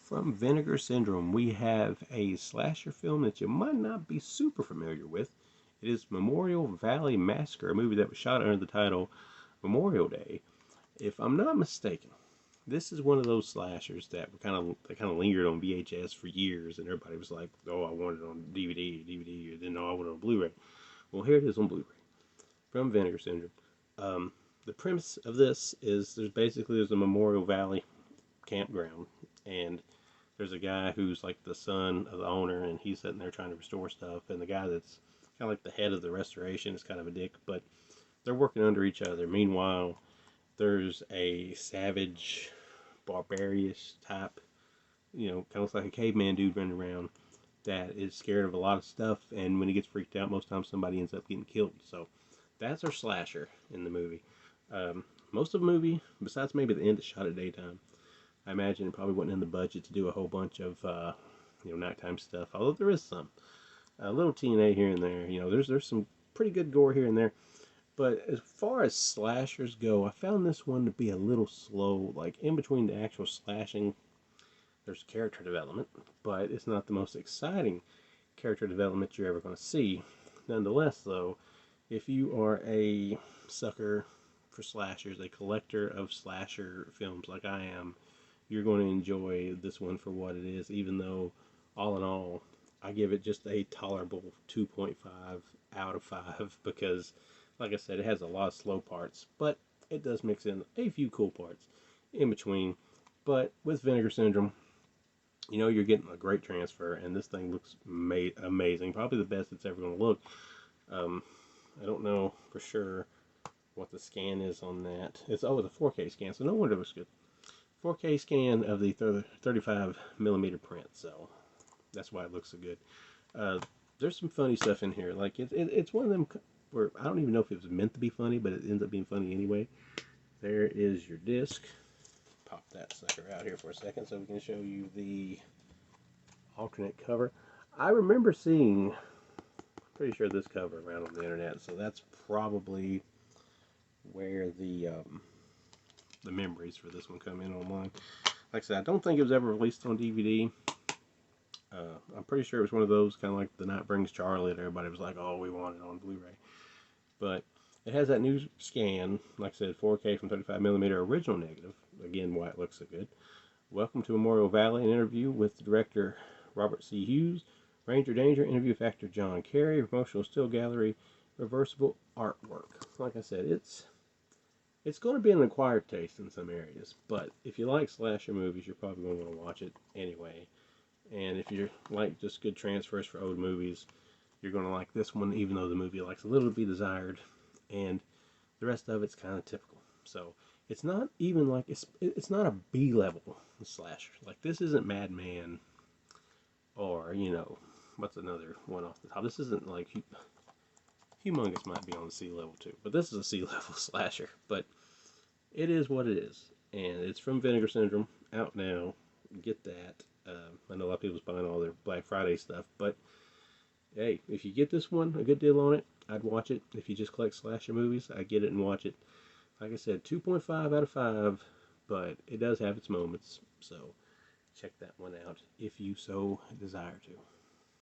From Vinegar Syndrome, we have a slasher film that you might not be super familiar with. It is Memorial Valley Massacre, a movie that was shot under the title Memorial Day. If I'm not mistaken, this is one of those slashers that were kind of lingered on VHS for years, and everybody was like, "Oh, I want it on DVD, or then no, I want it on Blu-ray." Well, here it is on Blu-ray from Vinegar Syndrome. The premise of this is there's a Memorial Valley campground, and there's a guy who's like the son of the owner, and he's sitting there trying to restore stuff, and the guy that's kind of like the head of the restoration is kind of a dick, but they're working under each other. Meanwhile, there's a savage, barbarious type, kind of like a caveman dude running around that is scared of a lot of stuff, and when he gets freaked out, most times somebody ends up getting killed. So that's our slasher in the movie. Most of the movie, besides maybe the end, is shot at daytime. I imagine it probably wasn't in the budget to do a whole bunch of nighttime stuff. Although there is some a little TNA here and there. There's some pretty good gore here and there. But as far as slashers go, I found this one to be a little slow. Like in between the actual slashing, there's character development, but it's not the most exciting character development you're ever going to see. Nonetheless, though, if you are a sucker for slashers, a collector of slasher films like I am, you're going to enjoy this one for what it is, even though, all in all, I give it just a tolerable 2.5 out of 5 because, like I said, it has a lot of slow parts, but it does mix in a few cool parts in between. But with Vinegar Syndrome, you're getting a great transfer, and this thing looks amazing. Probably the best it's ever going to look. I don't know for sure what the scan is on that. It's a 4K scan, so no wonder it looks good. 4K scan of the 35 millimeter print, so that's why it looks so good. There's some funny stuff in here. Like it's one of them where I don't even know if it was meant to be funny, but it ends up being funny anyway. There is your disc. Pop that sucker out here for a second so we can show you the alternate cover. I remember seeing, pretty sure this cover around on the internet, so that's probably where the memories for this one come in online. Like I said, I don't think it was ever released on DVD. I'm pretty sure it was one of those kind of like The Night Brings Charlie that everybody was like, "Oh, we want it on Blu-ray." But it has that new scan, like I said, 4K from 35 millimeter original negative. Again, why it looks so good. Welcome to Memorial Valley, an interview with director Robert C. Hughes, Ranger Danger, interview with actor John Kerry, promotional still gallery, reversible artwork. Like I said, it's going to be an acquired taste in some areas, but if you like slasher movies, you're probably going to want to watch it anyway. And if you like just good transfers for old movies, you're going to like this one, even though the movie likes a little to be desired, and the rest of it's kind of typical. So it's not even like it's not a B-level slasher. Like this isn't Mad Men or what's another one off the top. This isn't like Humongous might be on the C level too, but this is a C level slasher. But it is what it is, and it's from Vinegar Syndrome, out now. Get that. I know a lot of people's buying all their Black Friday stuff, but hey, if you get this one, a good deal on it, I'd watch it. If you just collect slasher movies, I get it and watch it. Like I said, 2.5 out of 5, but it does have its moments, so check that one out if you so desire to.